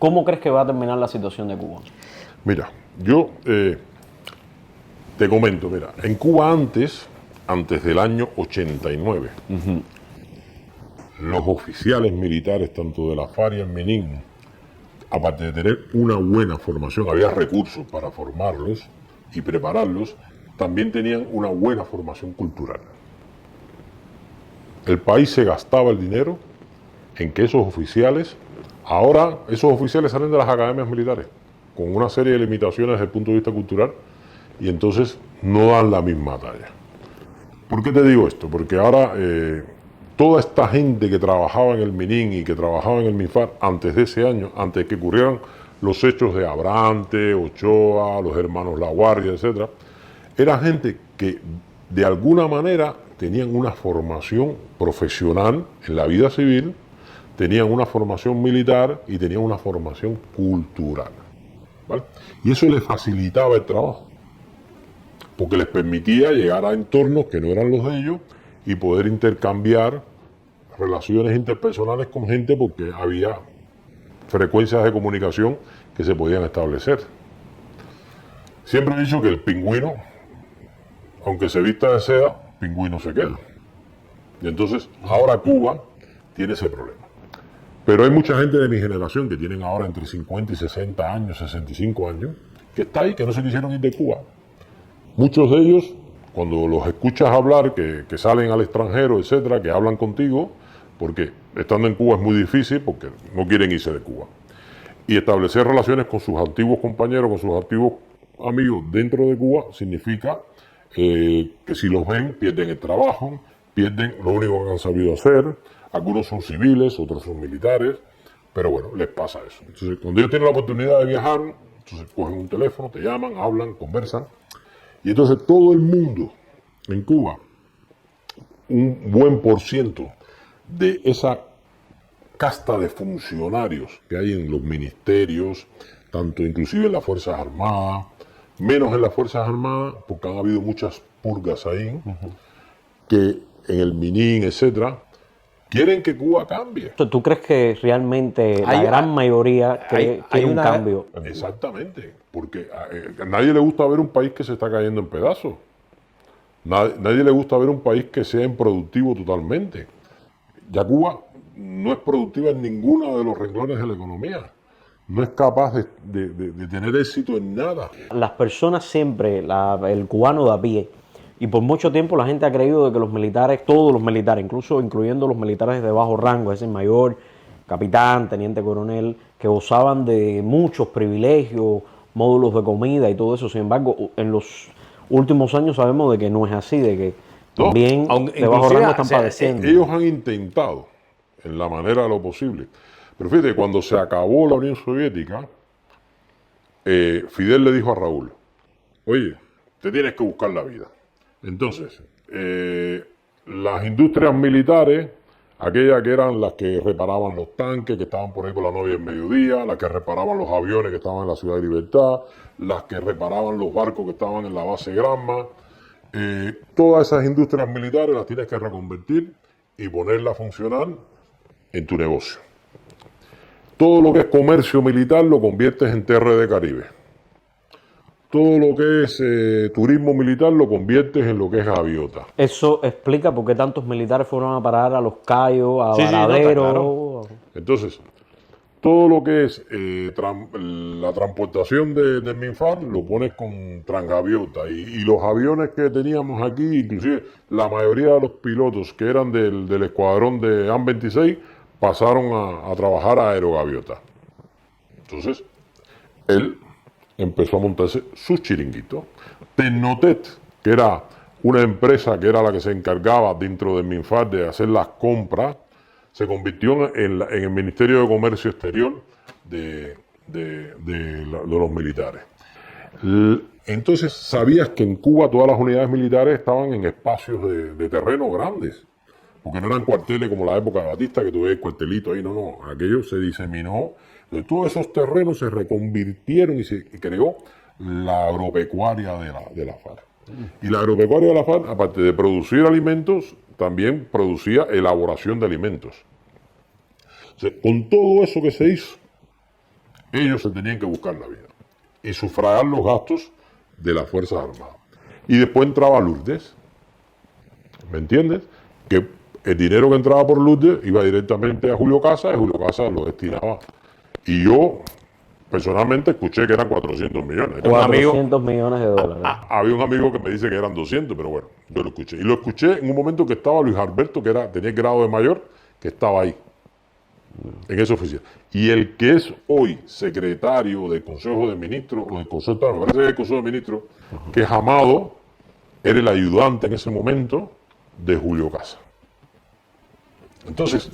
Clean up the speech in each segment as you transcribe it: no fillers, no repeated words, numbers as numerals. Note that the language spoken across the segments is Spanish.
¿Cómo crees que va a terminar la situación de Cuba? Mira, yo te comento, mira, en Cuba antes del año 89, los oficiales militares, tanto de la FARC y el MININ, aparte de tener una buena formación, había recursos para formarlos y prepararlos, también tenían una buena formación cultural. El país se gastaba el dinero en que esos oficiales, ahora esos oficiales salen de las academias militares con una serie de limitaciones desde el punto de vista cultural y entonces no dan la misma talla. ¿Por qué te digo esto? Porque ahora toda esta gente que trabajaba en el MININ y que trabajaba en el MINFAR antes de ese año, antes de que ocurrieran los hechos de Abrante, Ochoa, los hermanos La Guardia, etc., era gente que de alguna manera tenían una formación profesional en la vida civil, tenían una formación militar y tenían una formación cultural, ¿vale? Y eso les facilitaba el trabajo, porque les permitía llegar a entornos que no eran los de ellos y poder intercambiar relaciones interpersonales con gente porque había frecuencias de comunicación que se podían establecer. Siempre he dicho que el pingüino, aunque se vista de seda, pingüino se queda. Y entonces, ahora Cuba tiene ese problema. Pero hay mucha gente de mi generación que tienen ahora entre 50 y 60 años, 65 años, que está ahí, que no se quisieron ir de Cuba. Muchos de ellos, cuando los escuchas hablar, que salen al extranjero, etcétera, que hablan contigo, porque estando en Cuba es muy difícil, porque no quieren irse de Cuba. Y establecer relaciones con sus antiguos compañeros, con sus antiguos amigos dentro de Cuba, significa que si los ven, pierden el trabajo, pierden lo único que han sabido hacer. Algunos son civiles, otros son militares, pero bueno, les pasa eso. Entonces, cuando ellos tienen la oportunidad de viajar, entonces cogen un teléfono, te llaman, hablan, conversan. Y entonces todo el mundo en Cuba, un buen % de esa casta de funcionarios que hay en los ministerios, tanto inclusive en las Fuerzas Armadas, menos en las Fuerzas Armadas, porque han habido muchas purgas ahí, que en el MININ, etcétera, quieren que Cuba cambie. ¿Tú crees que realmente la gran mayoría quiere un cambio? Exactamente, porque a nadie le gusta ver un país que se está cayendo en pedazos. Nadie le gusta ver un país que sea improductivo totalmente. Ya Cuba no es productiva en ninguno de los renglones de la economía. No es capaz de tener éxito en nada. Las personas siempre, el cubano de a pie, y por mucho tiempo la gente ha creído de que los militares, todos los militares, incluso incluyendo los militares de bajo rango, ese mayor, capitán, teniente coronel, que gozaban de muchos privilegios, módulos de comida y todo eso. Sin embargo, en los últimos años sabemos de que no es así, de que también de bajo rango están padeciendo. Ellos han intentado, en la manera de lo posible. Pero fíjate, cuando se acabó la Unión Soviética, Fidel le dijo a Raúl, oye, te tienes que buscar la vida. Entonces, las industrias militares, aquellas que eran las que reparaban los tanques que estaban por ahí por la novia en mediodía, las que reparaban los aviones que estaban en la Ciudad de Libertad, las que reparaban los barcos que estaban en la base Granma, todas esas industrias militares las tienes que reconvertir y ponerlas a funcionar en tu negocio. Todo lo que es comercio militar lo conviertes en TRD Caribe. Todo lo que es turismo militar lo conviertes en lo que es gaviota. Eso explica por qué tantos militares fueron a parar a Los Cayos, a Varadero. Claro. Entonces, todo lo que es la transportación de MINFAR lo pones con Transgaviota. Y los aviones que teníamos aquí, inclusive la mayoría de los pilotos que eran del escuadrón de AN-26, pasaron a trabajar a Aerogaviota. Entonces, él empezó a montarse sus chiringuitos. Tecnotet, que era una empresa que era la que se encargaba dentro del MINFAR de hacer las compras, se convirtió en el Ministerio de Comercio Exterior de los militares. Entonces sabías que en Cuba todas las unidades militares estaban en espacios de terreno grandes, porque no eran cuarteles como la época de Batista, que tuve el cuartelito ahí, no, aquello se diseminó. Entonces, todos esos terrenos se reconvirtieron y se creó la agropecuaria de la FARC. Y la agropecuaria de la FARC, aparte de producir alimentos, también producía elaboración de alimentos. O sea, con todo eso que se hizo, ellos se tenían que buscar la vida y sufragar los gastos de las Fuerzas Armadas. Y después entraba Lourdes, ¿me entiendes? Que el dinero que entraba por Lourdes iba directamente a Julio Casas y Julio Casas lo destinaba. Y yo personalmente escuché que eran 400 millones. Era un amigo, 400 millones de dólares. había un amigo que me dice que eran 200, pero bueno, yo lo escuché. Y lo escuché en un momento que estaba Luis Alberto, que tenía el grado de mayor, que estaba ahí, en esa oficina. Y el que es hoy secretario del Consejo de Ministros, o del Consejo, me parece que es el Consejo de Ministros, que es Amado, era el ayudante en ese momento de Julio Casas. Entonces,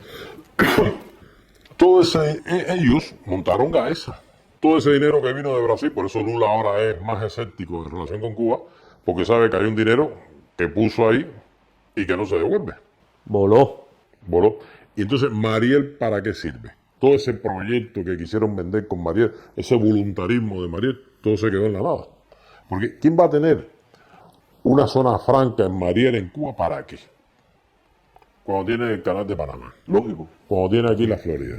ellos montaron Gaesa. Todo ese dinero que vino de Brasil, por eso Lula ahora es más escéptico en relación con Cuba, porque sabe que hay un dinero que puso ahí y que no se devuelve. Voló. Y entonces, Mariel, ¿para qué sirve? Todo ese proyecto que quisieron vender con Mariel, ese voluntarismo de Mariel, todo se quedó en la nada. Porque ¿quién va a tener una zona franca en Mariel, en Cuba, para qué? Cuando tiene el canal de Panamá. Lógico. Cuando tiene aquí la Florida.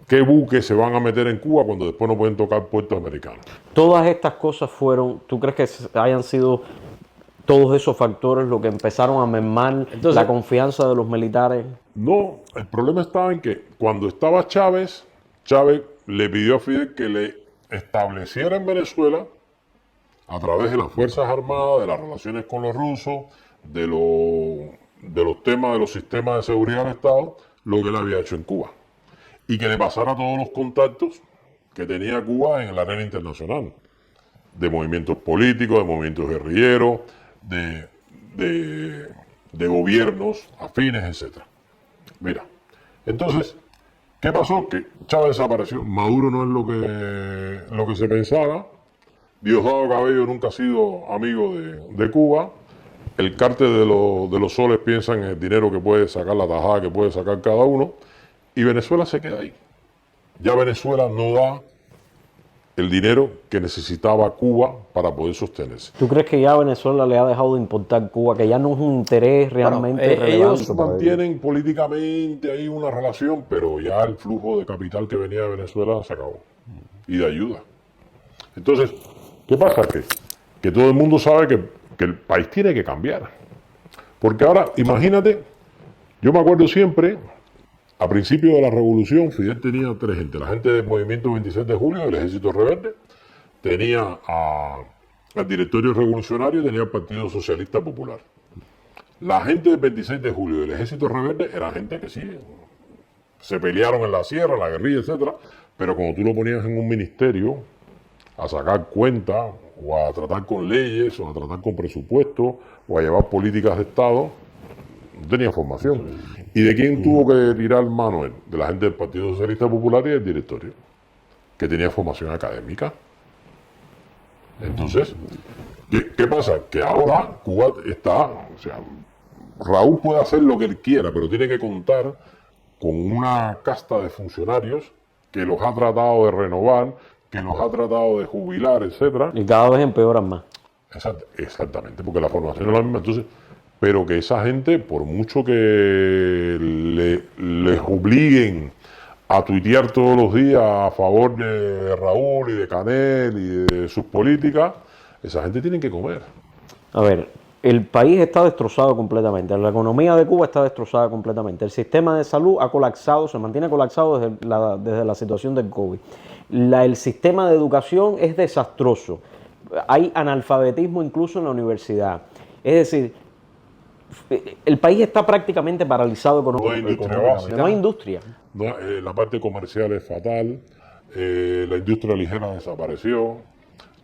¿Qué buques se van a meter en Cuba cuando después no pueden tocar puertos americanos? Todas estas cosas fueron, ¿tú crees que hayan sido todos esos factores lo que empezaron a mermar la confianza de los militares? No, el problema estaba en que cuando estaba Chávez, Chávez le pidió a Fidel que le estableciera en Venezuela, a través de las Fuerzas Armadas, de las relaciones con los rusos, de los temas de los sistemas de seguridad del Estado, lo que él había hecho en Cuba. Y que le pasara todos los contactos que tenía Cuba en la arena internacional, de movimientos políticos, de movimientos guerrilleros, de gobiernos afines, etc. Mira, entonces, ¿qué pasó? Que Chávez desapareció. Maduro no es lo que se pensaba. Diosdado Cabello nunca ha sido amigo de Cuba. El cártel de los soles piensa en el dinero que puede sacar, la tajada que puede sacar cada uno. Y Venezuela se queda ahí. Ya Venezuela no da el dinero que necesitaba Cuba para poder sostenerse. ¿Tú crees que ya Venezuela le ha dejado de importar Cuba, que ya no es un interés realmente relevante? Ellos mantienen políticamente ahí una relación, pero ya el flujo de capital que venía de Venezuela se acabó. Y de ayuda. Entonces, ¿qué pasa? Que todo el mundo sabe que el país tiene que cambiar. Porque ahora, imagínate, yo me acuerdo siempre, a principio de la revolución, Fidel tenía tres gente. La gente del movimiento 26 de julio, del Ejército Rebelde, tenía al Directorio Revolucionario y tenía al Partido Socialista Popular. La gente del 26 de julio del Ejército Rebelde era gente que sí, se pelearon en la sierra, la guerrilla, etc. Pero cuando tú lo ponías en un ministerio a sacar cuentas, o a tratar con leyes, o a tratar con presupuestos, o a llevar políticas de Estado, no tenía formación. ¿Y de quién tuvo que tirar mano él? De la gente del Partido Socialista Popular y del directorio, que tenía formación académica. Entonces, ¿qué pasa? Que ahora Cuba está, o sea, Raúl puede hacer lo que él quiera, pero tiene que contar con una casta de funcionarios que los ha tratado de renovar, que los ha tratado de jubilar, etcétera. Y cada vez empeoran más. Exactamente, porque la formación es la misma. Entonces, pero que esa gente, por mucho que les obliguen a tuitear todos los días a favor de Raúl y de Canel y de sus políticas, esa gente tiene que comer. A ver, el país está destrozado completamente, la economía de Cuba está destrozada completamente, el sistema de salud ha colapsado, se mantiene colapsado desde la situación del COVID. El sistema de educación es desastroso, hay analfabetismo incluso en la universidad. Es decir, el país está prácticamente paralizado económicamente. No hay industria. La parte comercial es fatal, la industria ligera desapareció,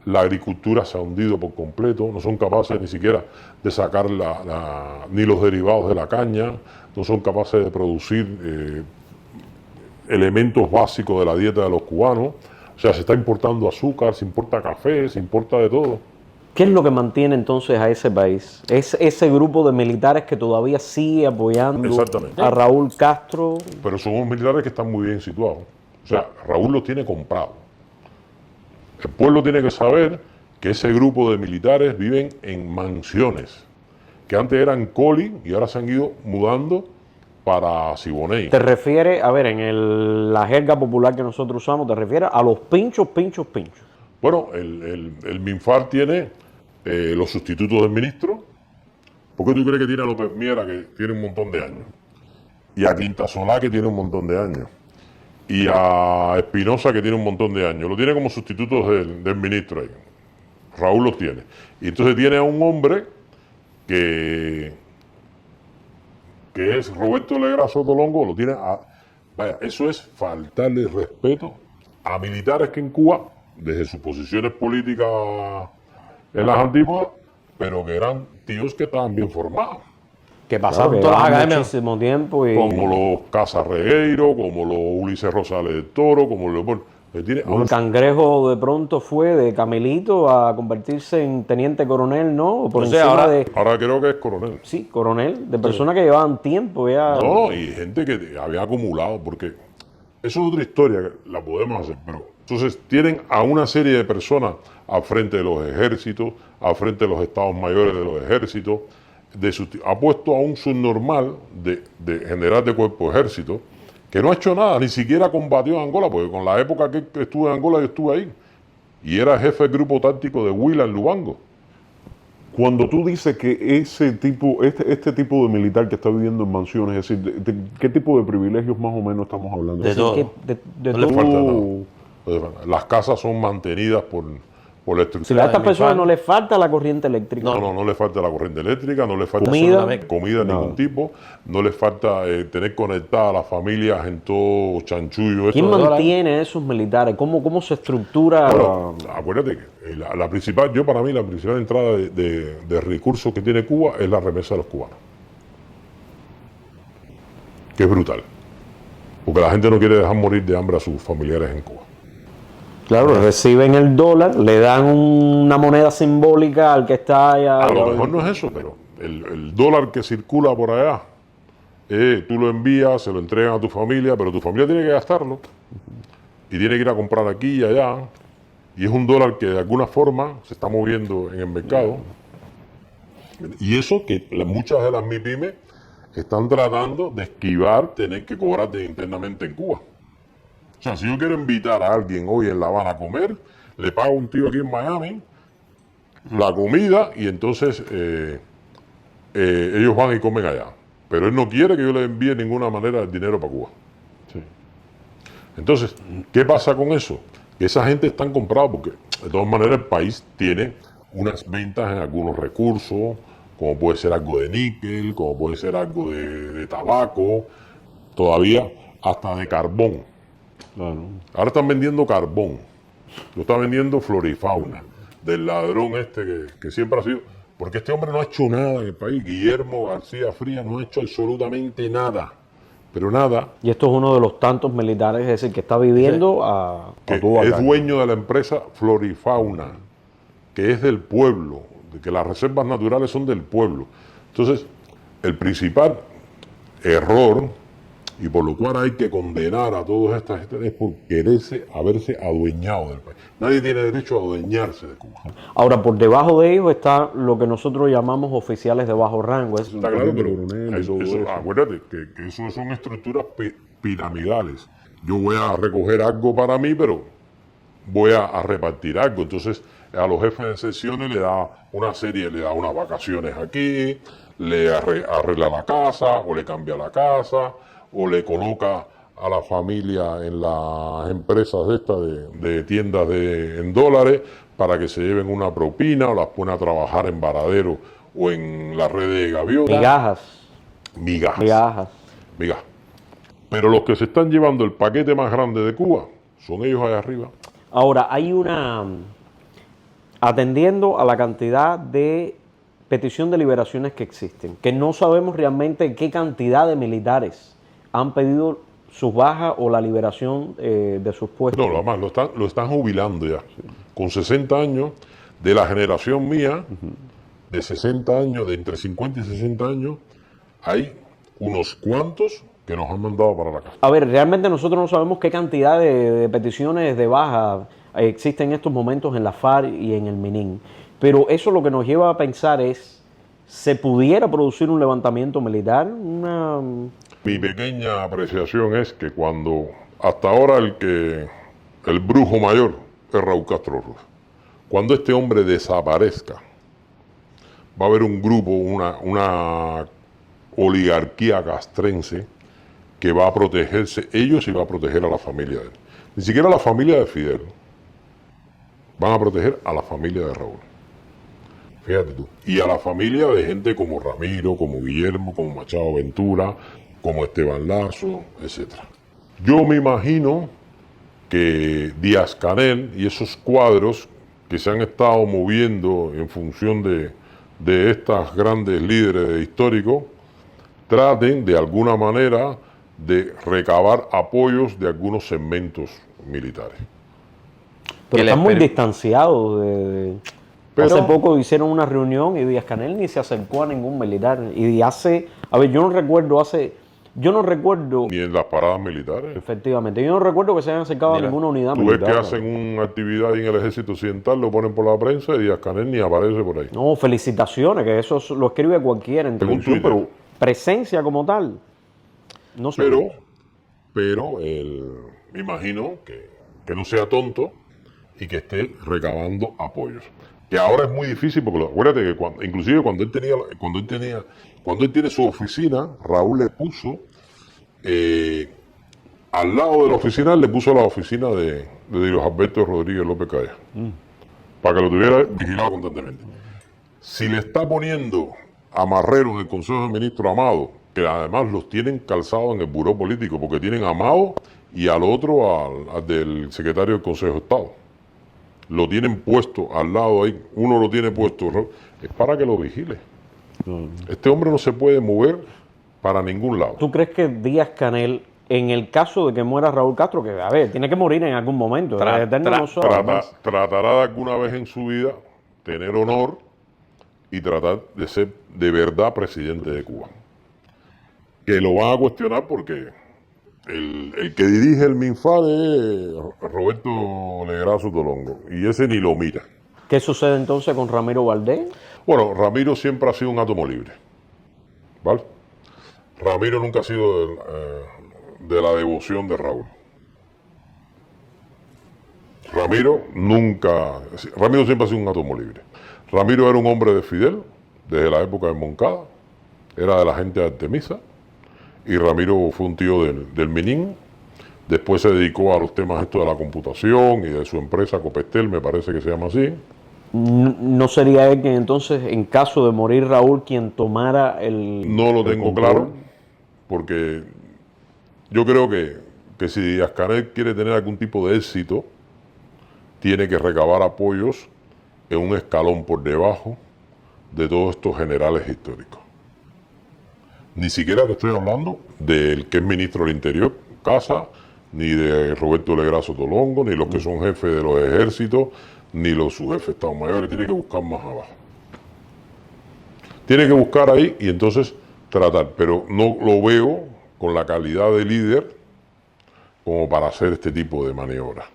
la agricultura se ha hundido por completo, no son capaces ni siquiera de sacar ni los derivados de la caña, no son capaces de producir elementos básicos de la dieta de los cubanos. O sea, se está importando azúcar, se importa café, se importa de todo. ¿Qué es lo que mantiene entonces a ese país? Es ese grupo de militares que todavía sigue apoyando a Raúl Castro. Pero son unos militares que están muy bien situados. O sea, Raúl los tiene comprados. El pueblo tiene que saber que ese grupo de militares viven en mansiones, que antes eran coli y ahora se han ido mudando para Siboney. Te refieres, a ver, la jerga popular que nosotros usamos, te refieres a los pinchos. Bueno, el MINFAR tiene los sustitutos del ministro. ¿Por qué tú crees que tiene a López Miera, que tiene un montón de años? Y a Quintasolá, que tiene un montón de años. Y a Espinosa, que tiene un montón de años. Lo tiene como sustitutos del ministro ahí. Raúl los tiene. Y entonces tiene a un hombre que es Roberto Legra Sotolongo, lo tiene a... Vaya, eso es faltarle respeto a militares que en Cuba, desde sus posiciones políticas en las antípodas, pero que eran tíos que estaban bien formados. Que pasaron todas las academias muchísimo tiempo. Como los Casas Regueiro, como los Ulises Rosales de Toro, como Leopoldo. El Cangrejo de pronto fue de camelito a convertirse en teniente coronel, ¿no? Ahora creo que es coronel. Sí, coronel, de personas que llevaban tiempo ya. No, y gente que había acumulado, porque eso es otra historia, que la podemos hacer, pero entonces tienen a una serie de personas al frente de los ejércitos, al frente de los estados mayores de los ejércitos, ha puesto a un subnormal de general de cuerpo de ejército, que no ha hecho nada, ni siquiera combatió en Angola, porque con la época que estuve en Angola yo estuve ahí, y era jefe del grupo táctico de Huila en Lubango. Cuando tú dices que este tipo de militar que está viviendo en mansiones, es decir, ¿qué tipo de privilegios más o menos estamos hablando? De todo. No le falta nada. Las casas son mantenidas por la estructura. Si a estas personas no les falta la corriente eléctrica. No le falta la corriente eléctrica, no le falta comida de ningún tipo, no le falta tener conectada a las familias en todo chanchullo. ¿Quién mantiene a esos militares? ¿Cómo se estructura? Bueno, acuérdate que la principal entrada de recursos que tiene Cuba es la remesa de los cubanos. Que es brutal. Porque la gente no quiere dejar morir de hambre a sus familiares en Cuba. Claro, reciben el dólar, le dan una moneda simbólica al que está allá. A lo mejor no es eso, pero el dólar que circula por allá, tú lo envías, se lo entregan a tu familia, pero tu familia tiene que gastarlo. Y tiene que ir a comprar aquí y allá. Y es un dólar que de alguna forma se está moviendo en el mercado. Y eso que muchas de las MIPYMES están tratando de esquivar tener que cobrar internamente en Cuba. O sea, si yo quiero invitar a alguien hoy en La Habana a comer, le pago a un tío aquí en Miami la comida y entonces ellos van y comen allá. Pero él no quiere que yo le envíe de ninguna manera el dinero para Cuba. Sí. Entonces, ¿qué pasa con eso? Que esa gente está comprada porque de todas maneras el país tiene unas ventas en algunos recursos, como puede ser algo de níquel, como puede ser algo de tabaco, todavía hasta de carbón. Claro. Ahora están vendiendo carbón, lo está vendiendo Florifauna, del ladrón que siempre ha sido, porque este hombre no ha hecho nada en el país. Guillermo García Frías no ha hecho absolutamente nada, pero nada. Y esto es uno de los tantos militares, es decir, que está viviendo que es dueño de la empresa Florifauna, que es del pueblo, de que las reservas naturales son del pueblo. Entonces, el principal error, y por lo cual hay que condenar a todos estas gente, es por haberse adueñado del país. Nadie tiene derecho a adueñarse de Cuba. Ahora, por debajo de ellos está lo que nosotros llamamos oficiales de bajo rango. Está claro, pero acuérdate que eso son estructuras piramidales. Yo voy a recoger algo para mí, pero voy a repartir algo. Entonces, a los jefes de secciones le da unas vacaciones aquí, le arregla la casa, o le cambia la casa, o le coloca a la familia en las empresas de tiendas en dólares para que se lleven una propina, o las pone a trabajar en varadero o en la red de gaviotas. Migajas. Pero los que se están llevando el paquete más grande de Cuba son ellos allá arriba. Ahora, atendiendo a la cantidad de petición de liberaciones que existen, que no sabemos realmente qué cantidad de militares han pedido sus bajas o la liberación de sus puestos. No, además lo están jubilando ya. Con 60 años, de la generación mía, de 60 años, de entre 50 y 60 años, hay unos cuantos que nos han mandado para la casa. A ver, realmente nosotros no sabemos qué cantidad de peticiones de baja existen en estos momentos en la FARC y en el MININ. Pero eso lo que nos lleva a pensar es ¿se pudiera producir un levantamiento militar? Mi pequeña apreciación es que cuando, hasta ahora el brujo mayor es Raúl Castro Ruz. Cuando este hombre desaparezca, va a haber un grupo, una oligarquía castrense que va a protegerse ellos y va a proteger a la familia de él. Ni siquiera a la familia de Fidel. Van a proteger a la familia de Raúl. Fíjate tú. Y a la familia de gente como Ramiro, como Guillermo, como Machado Ventura, como Esteban Lazo, etc. Yo me imagino que Díaz-Canel y esos cuadros que se han estado moviendo en función de estas grandes líderes históricos, traten de alguna manera de recabar apoyos de algunos segmentos militares. Pero que están les muy per- distanciados. Pero- Hace poco hicieron una reunión y Díaz-Canel ni se acercó a ningún militar. Y a ver, yo no recuerdo, Ni en las paradas militares. efectivamente, yo no recuerdo que se hayan acercado Mira, a ninguna unidad Tú ves militar. que hacen una actividad en el ejército occidental, lo ponen por la prensa y Díaz-Canel ni aparece por ahí. No, felicitaciones, que eso lo escribe cualquiera en Según televisión, Twitter. pero presencia como tal, no sé. Pero me imagino que no sea tonto y que esté recabando apoyos. Que ahora es muy difícil porque acuérdate que inclusive cuando él tiene su oficina, Raúl le puso al lado de la oficina, le puso la oficina de Dios Alberto Rodríguez López Calla, para que lo tuviera vigilado constantemente. Si le está poniendo a Marrero en el Consejo de Ministros a Amado, que además los tienen calzados en el buró político, porque tienen a Amado y al otro, al del secretario del Consejo de Estado. Lo tienen puesto al lado ahí, uno lo tiene puesto, es para que lo vigile. Este hombre no se puede mover para ningún lado. ¿Tú crees que Díaz-Canel, en el caso de que muera Raúl Castro, que a ver, tiene que morir en algún momento, el Eterno no sabe más. Tratará de alguna vez en su vida tener honor y tratar de ser de verdad presidente de Cuba? Que lo van a cuestionar porque el que dirige el MINFAD es Roberto Legrazo Tolongo y ese ni lo mira. ¿Qué sucede entonces con Ramiro Valdés? Bueno, Ramiro siempre ha sido un átomo libre, ¿vale? Ramiro nunca ha sido de la devoción de Raúl. Ramiro siempre ha sido un átomo libre. Ramiro era un hombre de Fidel desde la época de Moncada, era de la gente de Artemisa, y Ramiro fue un tío del Minin. Después se dedicó a los temas estos de la computación y de su empresa Copestel, me parece que se llama así. ¿No sería él que entonces, en caso de morir Raúl, quien tomara el... No lo tengo control? claro, porque yo creo que si Díaz-Canel quiere tener algún tipo de éxito, tiene que recabar apoyos en un escalón por debajo de todos estos generales históricos. Ni siquiera te estoy hablando del que es ministro del Interior, Casa, ni de Roberto Legrazo Tolongo, ni los que son jefes de los ejércitos, ni los subjefes de Estado Mayores. Tiene que buscar más abajo. Tiene que buscar ahí y entonces tratar, pero no lo veo con la calidad de líder como para hacer este tipo de maniobras.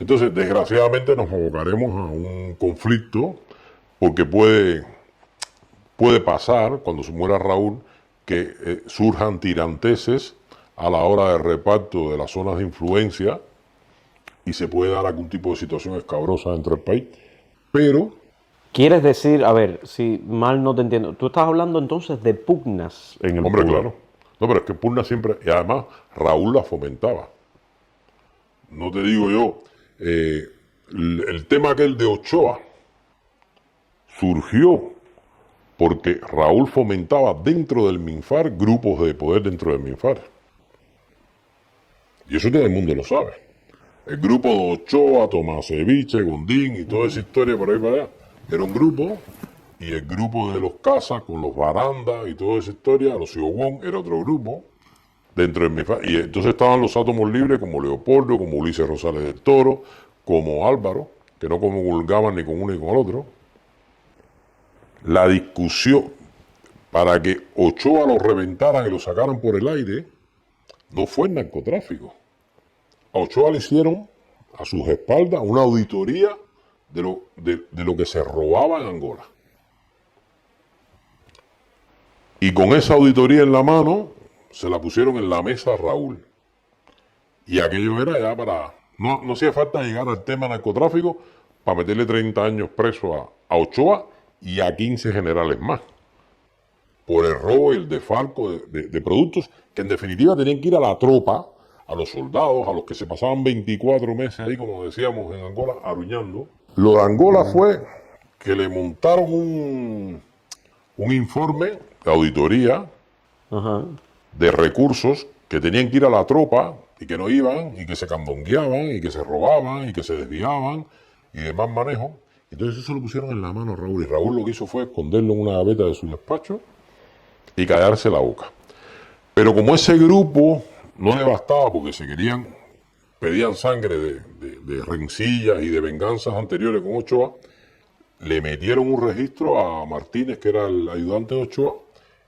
Entonces, desgraciadamente nos abocaremos a un conflicto porque puede pasar, cuando se muera Raúl, que surjan tiranteses a la hora de reparto de las zonas de influencia y se puede dar algún tipo de situación escabrosa dentro del país. Pero, ¿Quieres decir, a ver, si mal no te entiendo, tú estás hablando entonces de pugnas? En el hombre, poder. claro. No, pero es que Pugna siempre, y además Raúl la fomentaba. No te digo yo, el tema aquel de Ochoa surgió porque Raúl fomentaba dentro del MINFAR grupos de poder dentro del MINFAR. Y eso todo el mundo lo sabe. El grupo de Ochoa, Tomaseviche, Gondín y toda esa historia por ahí para allá, era un grupo, y el grupo de los Casas con los Baranda y toda esa historia, los Ciogón, era otro grupo dentro del MINFAR. Y entonces estaban los átomos libres como Leopoldo, como Ulises Rosales del Toro, como Álvaro, que no comulgaban ni con uno ni con el otro. La discusión para que Ochoa lo reventaran y lo sacaran por el aire no fue el narcotráfico. A Ochoa le hicieron a sus espaldas una auditoría de lo que se robaba en Angola. Y con esa auditoría en la mano, se la pusieron en la mesa a Raúl. Y aquello era ya para... No hacía falta llegar al tema narcotráfico para meterle 30 años preso a Ochoa y a 15 generales más. Por el robo y el defalco de productos que en definitiva tenían que ir a la tropa, a los soldados, a los que se pasaban 24 meses ahí, como decíamos en Angola, aruñando. Lo de Angola fue que le montaron un informe de auditoría Ajá. de recursos que tenían que ir a la tropa y que no iban, y que se candongueaban, y que se robaban, y que se desviaban, y demás manejo. Entonces eso lo pusieron en la mano a Raúl, y Raúl lo que hizo fue esconderlo en una gaveta de su despacho y callarse la boca. Pero como ese grupo no le bastaba porque pedían sangre de rencillas y de venganzas anteriores con Ochoa, le metieron un registro a Martínez, que era el ayudante de Ochoa,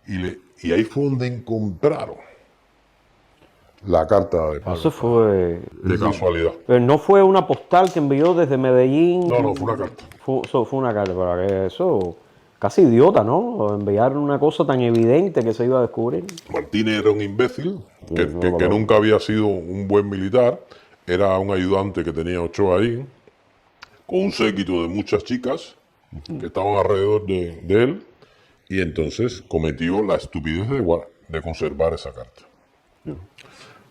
y ahí fue donde encontraron la carta de Pablo. Eso fue... De casualidad. Pero no fue una postal que envió desde Medellín. No, fue una carta. Fue una carta, para que eso... Casi idiota, ¿no? Enviar una cosa tan evidente que se iba a descubrir. Martínez era un imbécil, que nunca había sido un buen militar. Era un ayudante que tenía Ochoa ahí, con un séquito de muchas chicas que estaban alrededor de él. Y entonces cometió la estupidez de conservar esa carta.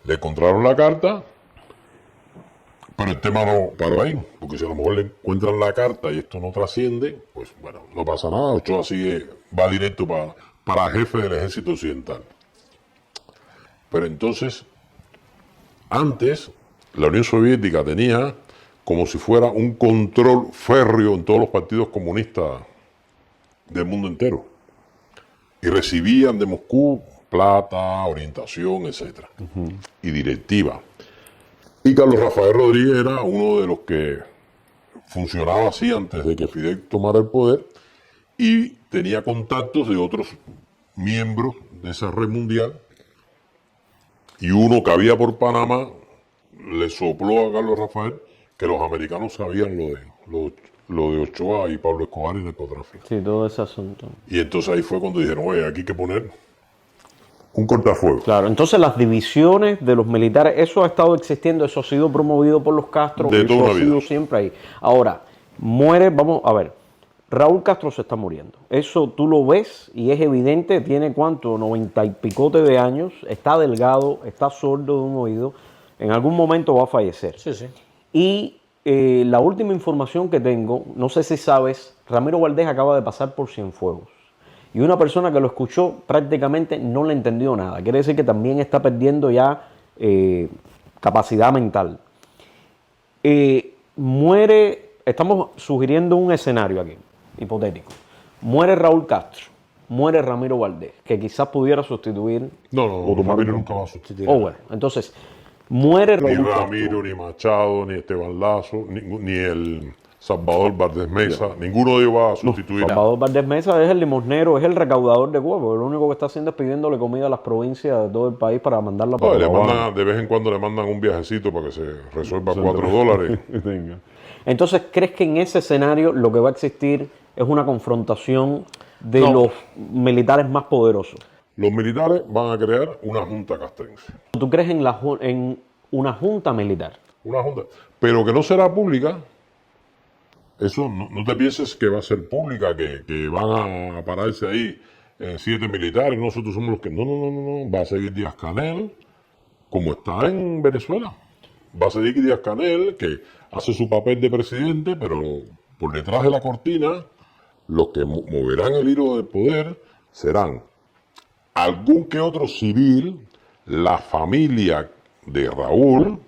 Le encontraron la carta, pero el tema no paró ahí, porque si a lo mejor le encuentran la carta y esto no trasciende, pues bueno, no pasa nada. Ochoa va directo para jefe del ejército occidental. Pero entonces, antes, la Unión Soviética tenía como si fuera un control férreo en todos los partidos comunistas del mundo entero. Y recibían de Moscú plata, orientación, etc. Y directiva. Y Carlos Rafael Rodríguez era uno de los que funcionaba así antes de que Fidel tomara el poder y tenía contactos de otros miembros de esa red mundial. Y uno que había por Panamá le sopló a Carlos Rafael que los americanos sabían lo de Ochoa y Pablo Escobar y narcotráfico. Sí, todo ese asunto. Y entonces ahí fue cuando dijeron, oye, aquí hay que poner un cortafuego. Claro, entonces las divisiones de los militares, eso ha estado existiendo, eso ha sido promovido por los Castro, De toda eso la ha sido vida. siempre ahí. Ahora, vamos a ver, Raúl Castro se está muriendo. Eso tú lo ves y es evidente, tiene cuánto, 90 y picote de años, está delgado, está sordo de un oído, en algún momento va a fallecer. Sí, sí. Y la última información que tengo, no sé si sabes, Ramiro Valdés acaba de pasar por Cienfuegos. Y una persona que lo escuchó prácticamente no le entendió nada. Quiere decir que también está perdiendo ya capacidad mental. Estamos sugiriendo un escenario aquí, hipotético. Muere Raúl Castro, muere Ramiro Valdés, que quizás pudiera sustituir. No, Ramiro nunca va a sustituir. Bueno, entonces, muere Ni Raúl Castro. Ramiro, ni Machado, ni Esteban Lazo, ni el Salvador Valdés Mesa, ninguno de ellos va a sustituir. Salvador Valdés Mesa es el limosnero, es el recaudador de huevos. Lo único que está haciendo es pidiéndole comida a las provincias de todo el país para mandarla para Le La Habana. mandan, de vez en cuando le mandan un viajecito para que se resuelva $4. Venga. Entonces, ¿crees que en ese escenario lo que va a existir es una confrontación de No. los militares más poderosos? Los militares van a crear una junta castrense. ¿Tú crees en una junta militar? Una junta, pero que no será pública. Eso no te pienses que va a ser pública, que van a pararse ahí 7 militares, nosotros somos los que... No. Va a seguir Díaz-Canel, como está en Venezuela. Va a seguir Díaz-Canel, que hace su papel de presidente, pero por detrás de la cortina, los que moverán el hilo del poder serán algún que otro civil, la familia de Raúl,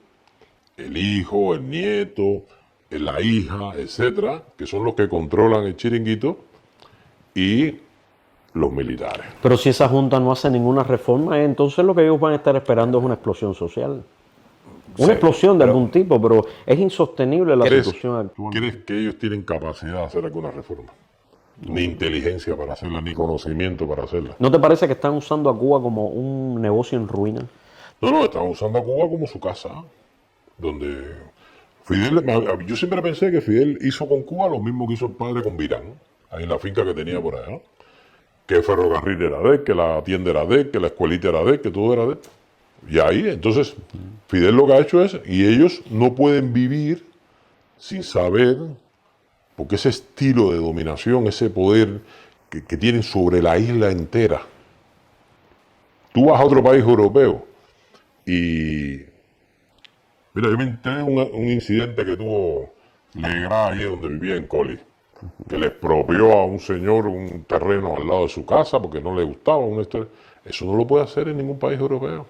el hijo, el nieto, la hija, etcétera, que son los que controlan el chiringuito, y los militares. Pero si esa junta no hace ninguna reforma, entonces lo que ellos van a estar esperando es una explosión social. Una Sí, explosión de pero- algún tipo, pero es insostenible la ¿Crees, situación actual. ¿Crees que ellos tienen capacidad de hacer alguna reforma? Ni inteligencia para hacerla, ni conocimiento para hacerla. ¿No te parece que están usando a Cuba como un negocio en ruina? No, están usando a Cuba como su casa, donde Fidel, yo siempre pensé que Fidel hizo con Cuba lo mismo que hizo el padre con Virán, ahí en la finca que tenía por allá, ¿no? que el ferrocarril era de él, que la tienda era de él, que la escuelita era de él, que todo era de él. Y ahí, entonces, Fidel lo que ha hecho es, y ellos no pueden vivir sin saber, porque ese estilo de dominación, ese poder que tienen sobre la isla entera. Tú vas a otro país europeo y... Mira, yo me enteré de un incidente que tuvo Legrand ahí donde vivía en Coli, que le expropió a un señor un terreno al lado de su casa porque no le gustaba una historia. Eso no lo puede hacer en ningún país europeo.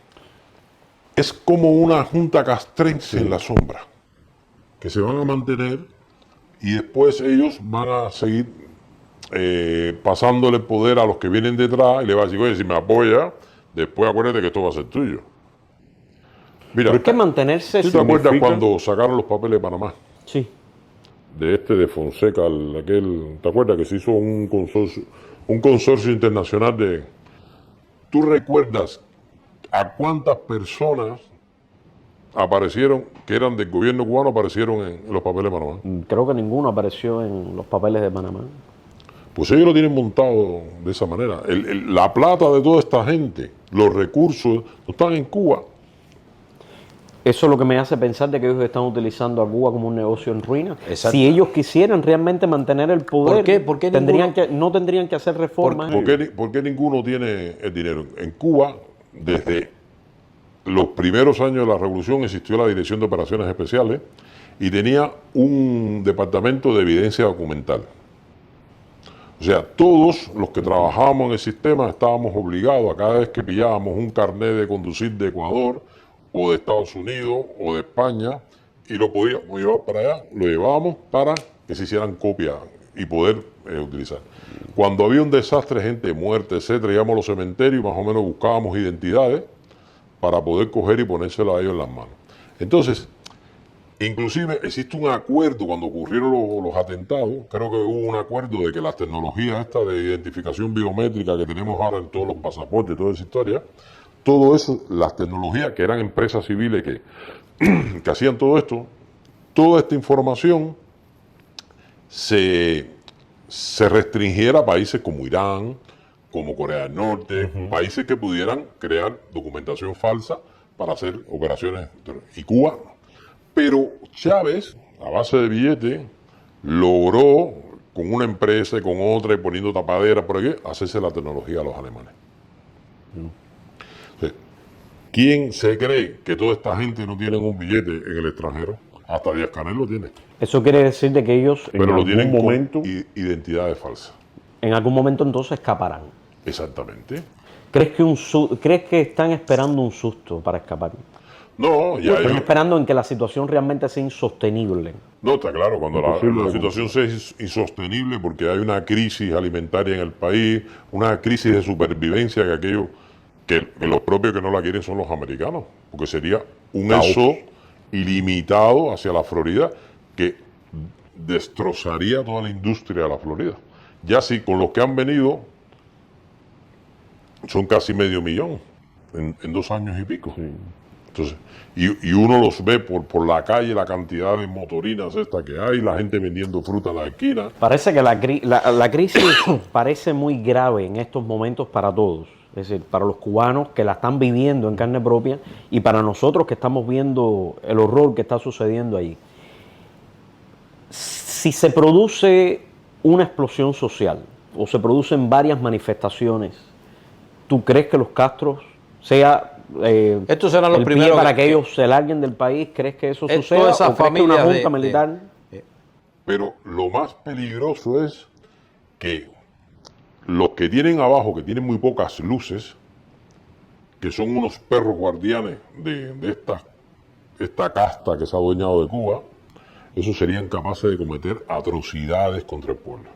Es como una junta castrense en la sombra, que se van a mantener y después ellos van a seguir pasándole poder a los que vienen detrás y le va a decir, oye, si me apoya, después acuérdate que esto va a ser tuyo. Mira, Pero es que mantenerse... ¿tú te acuerdas significa- cuando sacaron los papeles de Panamá? Sí. De Fonseca, ¿te acuerdas que se hizo un consorcio internacional de... ¿Tú recuerdas a cuántas personas aparecieron, que eran del gobierno cubano, aparecieron en los papeles de Panamá? Creo que ninguno apareció en los papeles de Panamá. Pues ellos lo tienen montado de esa manera. La plata de toda esta gente, los recursos, no están en Cuba. Eso es lo que me hace pensar de que ellos están utilizando a Cuba como un negocio en ruina. Exacto. Si ellos quisieran realmente mantener el poder, ¿Por qué? ¿Por qué no tendrían que hacer reformas. ¿Por qué ninguno tiene el dinero? En Cuba, desde los primeros años de la revolución, existió la Dirección de Operaciones Especiales y tenía un departamento de evidencia documental. O sea, todos los que trabajábamos en el sistema estábamos obligados a cada vez que pillábamos un carnet de conducir de Ecuador o de Estados Unidos o de España y lo podíamos llevar para allá, lo llevábamos para que se hicieran copias y poder utilizar. Cuando había un desastre, gente muerta, etcétera, íbamos a los cementerios y más o menos buscábamos identidades para poder coger y ponérselo a ellos en las manos. Entonces, inclusive existe un acuerdo cuando ocurrieron los atentados, creo que hubo un acuerdo de que las tecnologías estas de identificación biométrica que tenemos ahora en todos los pasaportes, toda esa historia, todo eso, las tecnologías que eran empresas civiles que hacían todo esto, toda esta información se restringiera a países como Irán, como Corea del Norte, países que pudieran crear documentación falsa para hacer operaciones. Y Cuba, pero Chávez, a base de billetes, logró con una empresa y con otra y poniendo tapadera por aquí, hacerse la tecnología a los alemanes. O sea, ¿quién se cree que toda esta gente no tiene un billete en el extranjero? Hasta Díaz-Canel lo tiene, Eso quiere decir de que ellos pero lo algún tienen momento- con identidades falsas. en algún momento entonces escaparán. Exactamente. ¿Crees que están esperando un susto para escapar? No, ya Están ellos- esperando en que la situación realmente sea insostenible. No, está claro, cuando Imposible la de situación sea insostenible porque hay una crisis alimentaria en el país, una crisis de supervivencia que los propios que no la quieren son los americanos, porque sería un éxodo ilimitado hacia la Florida que destrozaría toda la industria de la Florida. Ya si con los que han venido son casi 500,000 en 2 años y pico. Entonces, y uno los ve por la calle, la cantidad de motorinas esta que hay, la gente vendiendo fruta en la esquina. Parece que la crisis parece muy grave en estos momentos para todos. Es decir, para los cubanos que la están viviendo en carne propia y para nosotros que estamos viendo el horror que está sucediendo ahí. Si se produce una explosión social o se producen varias manifestaciones, ¿tú crees que los Castros sea Estos serán los el pie primeros para que- que ellos se larguen del país? ¿Crees que eso toda suceda? esa ¿O crees que una familia junta militar? Pero lo más peligroso es que los que tienen abajo, que tienen muy pocas luces, que son unos perros guardianes de esta casta que se ha adueñado de Cuba, esos serían capaces de cometer atrocidades contra el pueblo.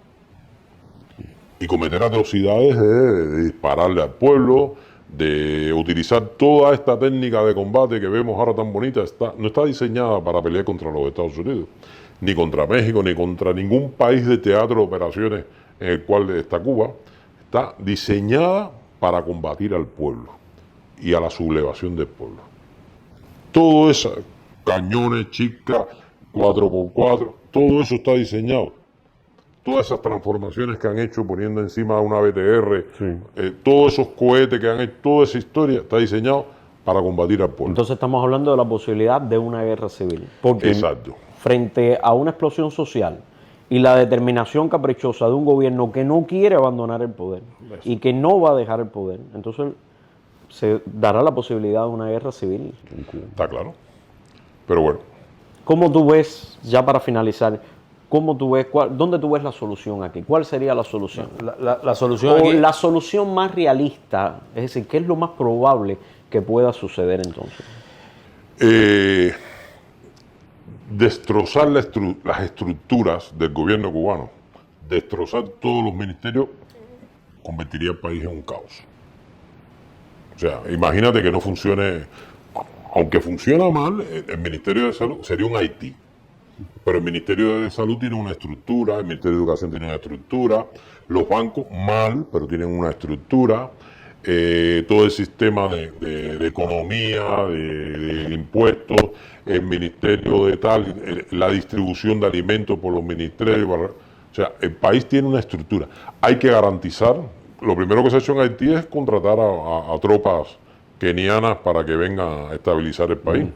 Y cometer atrocidades de dispararle al pueblo, de utilizar toda esta técnica de combate que vemos ahora tan bonita, no está diseñada para pelear contra los Estados Unidos, ni contra México, ni contra ningún país de teatro de operaciones en el cual está Cuba. Está diseñada para combatir al pueblo y a la sublevación del pueblo. Todo eso, cañones, chicas, 4x4, todo eso está diseñado. todas esas transformaciones que han hecho poniendo encima de una BTR, Sí. todos esos cohetes que han hecho, toda esa historia está diseñado para combatir al pueblo. Entonces estamos hablando de la posibilidad de una guerra civil. Porque Exacto. frente a una explosión social y la determinación caprichosa de un gobierno que no quiere abandonar el poder y que no va a dejar el poder, entonces se dará la posibilidad de una guerra civil. Está claro. Pero bueno, ¿Cómo tú ves, ya para finalizar, cómo tú ves, dónde tú ves la solución aquí? ¿Cuál sería la solución? La solución O aquí... la solución más realista, es decir, ¿qué es lo más probable que pueda suceder entonces? destrozar las estructuras del gobierno cubano, destrozar todos los ministerios, convertiría el país en un caos. O sea, imagínate que no funcione, aunque funciona mal, el Ministerio de Salud sería un Haití. Pero el Ministerio de Salud tiene una estructura, el Ministerio de Educación tiene una estructura, los bancos mal, pero tienen una estructura, todo el sistema de economía, de impuestos, el Ministerio de tal, la distribución de alimentos por los ministerios, o sea, el país tiene una estructura. Hay que garantizar, lo primero que se ha hecho en Haití es contratar a tropas kenianas para que vengan a estabilizar el país.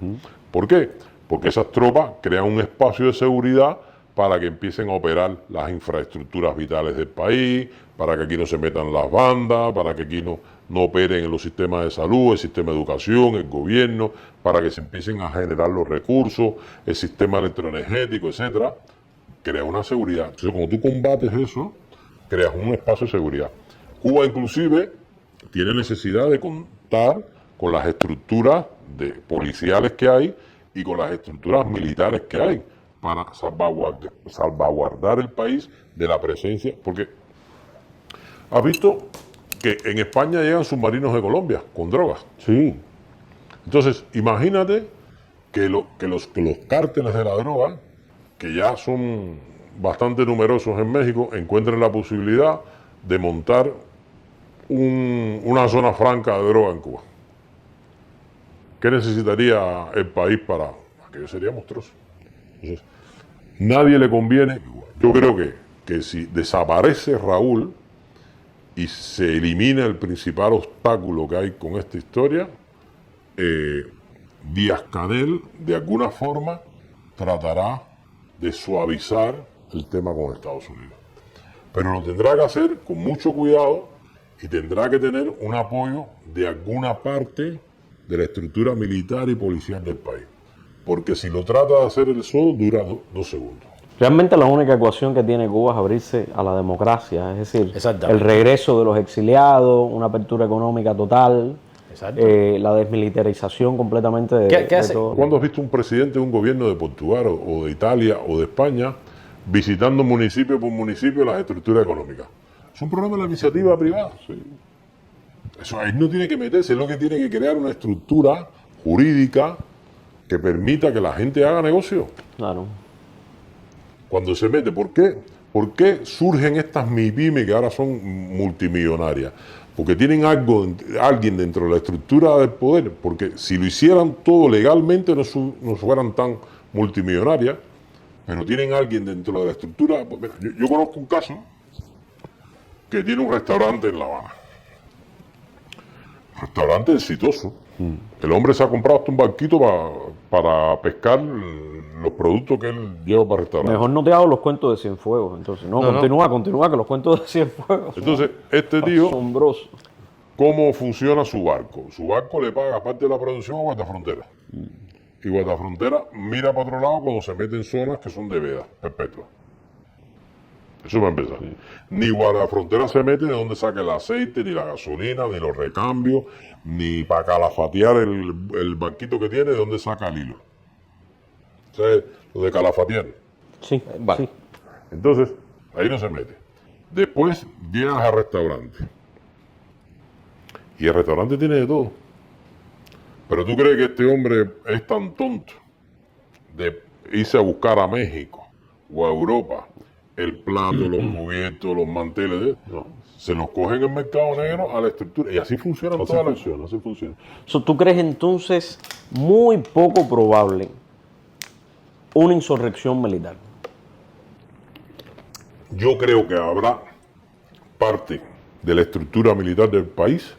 ¿Por qué? Porque esas tropas crean un espacio de seguridad para que empiecen a operar las infraestructuras vitales del país, para que aquí no se metan las bandas, para que aquí no operen en los sistemas de salud, el sistema de educación, el gobierno, para que se empiecen a generar los recursos, el sistema electroenergético, etcétera. Crea una seguridad. Entonces, cuando tú combates eso, creas un espacio de seguridad. Cuba, inclusive, tiene necesidad de contar con las estructuras policiales que hay y con las estructuras militares que hay para salvaguardar el país de la presencia, porque has visto que en España llegan submarinos de Colombia con drogas. Sí. Entonces, imagínate que los cárteles de la droga, que ya son bastante numerosos en México, encuentren la posibilidad de montar una zona franca de droga en Cuba. ¿Qué necesitaría el país para aquello? Sería monstruoso. Entonces, nadie le conviene. Yo creo que si desaparece Raúl y se elimina el principal obstáculo que hay con esta historia, Díaz-Canel de alguna forma tratará de suavizar el tema con Estados Unidos. Pero lo tendrá que hacer con mucho cuidado y tendrá que tener un apoyo de alguna parte de la estructura militar y policial del país. Porque si lo trata de hacer él solo, dura 2 segundos. Realmente la única ecuación que tiene Cuba es abrirse a la democracia, es decir, Exactamente. el regreso de los exiliados, una apertura económica total, Exacto. la desmilitarización completamente ¿Qué hace? todo. ¿Cuándo has visto un presidente de un gobierno de Portugal o de Italia o de España visitando municipio por municipio las estructuras económicas? Es un problema de la iniciativa privada. Sí. Eso ahí no tiene que meterse, es lo que tiene que crear una estructura jurídica que permita que la gente haga negocio. Claro. Cuando se mete, ¿por qué? ¿Por qué surgen estas MIPYME que ahora son multimillonarias? Porque tienen alguien dentro de la estructura del poder, porque si lo hicieran todo legalmente no fueran tan multimillonarias, pero tienen alguien dentro de la estructura. Pues mira, yo conozco un caso que tiene un restaurante en La Habana. Restaurante exitoso. El hombre se ha comprado hasta un barquito para pescar los productos que él lleva para el restaurante. Mejor no te hago los cuentos de Cienfuegos, entonces. No, continúa, que los cuentos de Cienfuegos son Entonces, este tío, asombrosos. ¿cómo funciona su barco? Su barco le paga parte de la producción a Guardafrontera. Y Guardafrontera mira para otro lado cuando se mete en zonas que son de veda perpetua. Eso va a empezar. Ni Guardafrontera se mete de donde saca el aceite, ni la gasolina, ni los recambios, ni para calafatear el barquito que tiene, de donde saca el hilo. O sea, lo de calafatear. Sí, Vale. sí. Entonces, ahí no se mete. Después llegas al restaurante. Y el restaurante tiene de todo. Pero tú crees que este hombre es tan tonto de irse a buscar a México o a Europa el plato, los cubiertos, los manteles. No. Se los cogen en el mercado negro a la estructura. Y así funcionan Así todas las funciona, así funciona. ¿Tú crees entonces muy poco probable una insurrección militar? yo creo que habrá parte de la estructura militar del país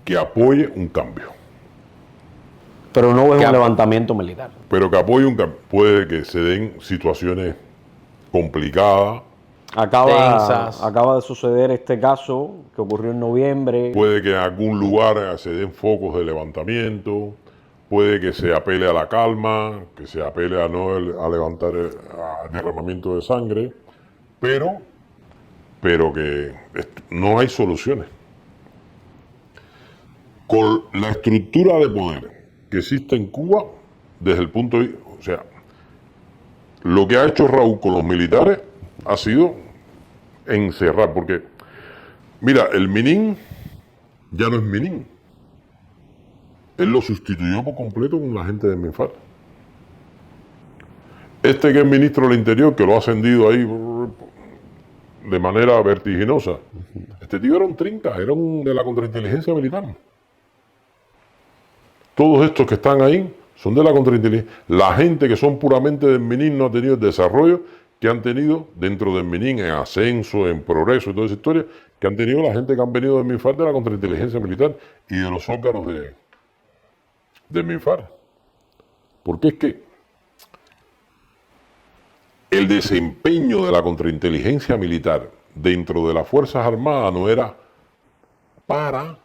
que apoye un cambio. Pero no ves un levantamiento militar. Pero que apoye un cambio. Puede que se den situaciones complicadas, Acaba de suceder este caso que ocurrió en noviembre. puede que en algún lugar se den focos de levantamiento, puede que se apele a la calma, que se apele a no a levantar a derramamiento de sangre, pero que no hay soluciones. Con la estructura de poder que existe en Cuba, desde el punto de vista, o sea, lo que ha hecho Raúl con los militares ha sido encerrar, porque, mira, el Minin ya no es Minin. Él lo sustituyó por completo con la gente de Minfar. Este que es ministro del Interior, que lo ha ascendido ahí de manera vertiginosa, este tío era un trinca, era un de la contrainteligencia militar. Todos estos que están ahí son de la contrainteligencia. La gente que son puramente del Minin no ha tenido el desarrollo que han tenido dentro del Minin, en ascenso, en progreso y toda esa historia, que han tenido la gente que han venido del Minfar, de la contrainteligencia militar y de los órganos de Minfar. Porque es que el desempeño de la contrainteligencia militar dentro de las Fuerzas Armadas no era para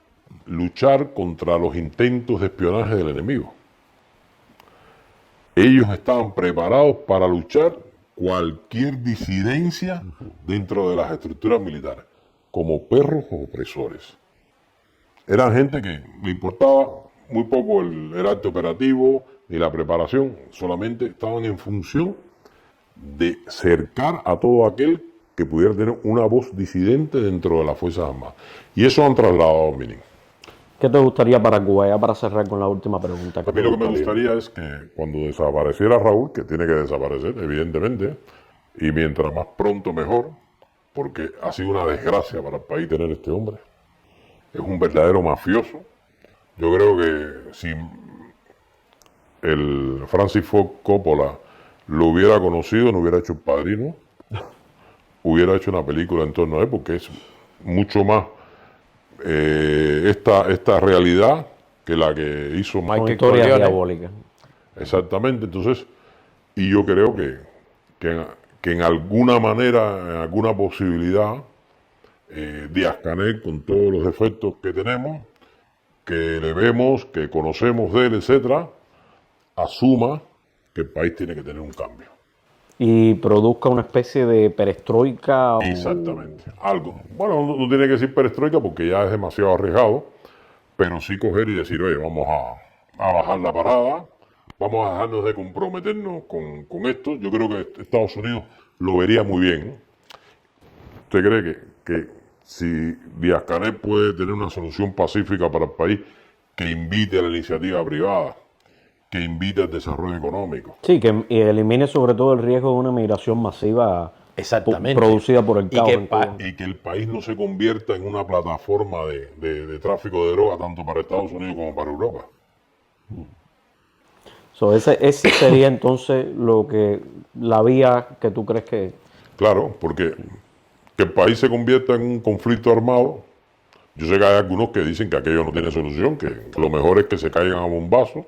luchar contra los intentos de espionaje del enemigo. Ellos estaban preparados para luchar cualquier disidencia dentro de las estructuras militares, como perros o opresores. Eran gente que le importaba muy poco el arte operativo ni la preparación, solamente estaban en función de cercar a todo aquel que pudiera tener una voz disidente dentro de las Fuerzas Armadas. Y eso han trasladado a Minin. ¿Qué te gustaría para Cuba? Ya para cerrar con la última pregunta. A mí lo que me gustaría es que cuando desapareciera Raúl, que tiene que desaparecer, evidentemente, y mientras más pronto mejor, porque ha sido una desgracia para el país tener este hombre. Es un verdadero mafioso. Yo creo que si el Francis Ford Coppola lo hubiera conocido, no hubiera hecho El Padrino, hubiera hecho una película en torno a él, porque es mucho más esta realidad que la que hizo Una Michael historia Corleone. diabólica. Exactamente, entonces, y yo creo que en alguna manera, en alguna posibilidad, Díaz-Canel, con todos los defectos que tenemos, que le vemos, que conocemos de él, etcétera, asuma que el país tiene que tener un cambio. Y produzca una especie de perestroika. Exactamente, algo. Bueno, no tiene que decir perestroika porque ya es demasiado arriesgado, pero sí coger y decir, oye, vamos a bajar la parada, vamos a dejarnos de comprometernos con esto. Yo creo que Estados Unidos lo vería muy bien. ¿Usted cree que si Díaz-Canel puede tener una solución pacífica para el país que invite a la iniciativa privada, que invite al desarrollo económico? Sí, que elimine sobre todo el riesgo de una migración masiva Exactamente. producida por el caos. Y que el país no se convierta en una plataforma de tráfico de droga tanto para Estados Unidos como para Europa. So, ese sería entonces la vía que tú crees que... Claro, porque que el país se convierta en un conflicto armado, yo sé que hay algunos que dicen que aquello no tiene solución, que lo mejor es que se caigan a bombazos,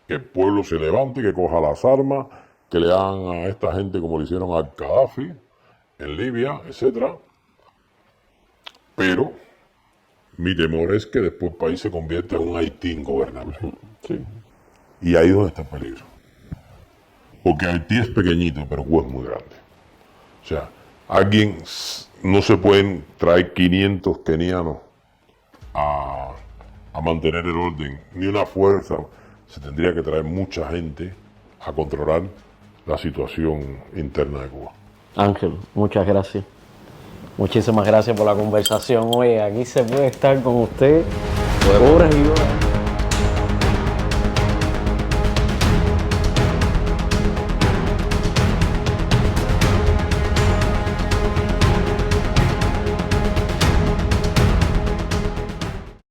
que el pueblo se levante, que coja las armas, que le hagan a esta gente como le hicieron a Gaddafi en Libia, etcétera. Pero mi temor es que después el país se convierta en un Haití ingobernable. Sí. Y ahí es donde está el peligro. Porque Haití es pequeñito, pero Cuba es muy grande. O sea, no se pueden traer 500 kenianos a mantener el orden, ni una fuerza. Se tendría que traer mucha gente a controlar la situación interna de Cuba. Ángel, muchas gracias. Muchísimas gracias por la conversación. Oye, aquí se puede estar con usted por horas y horas.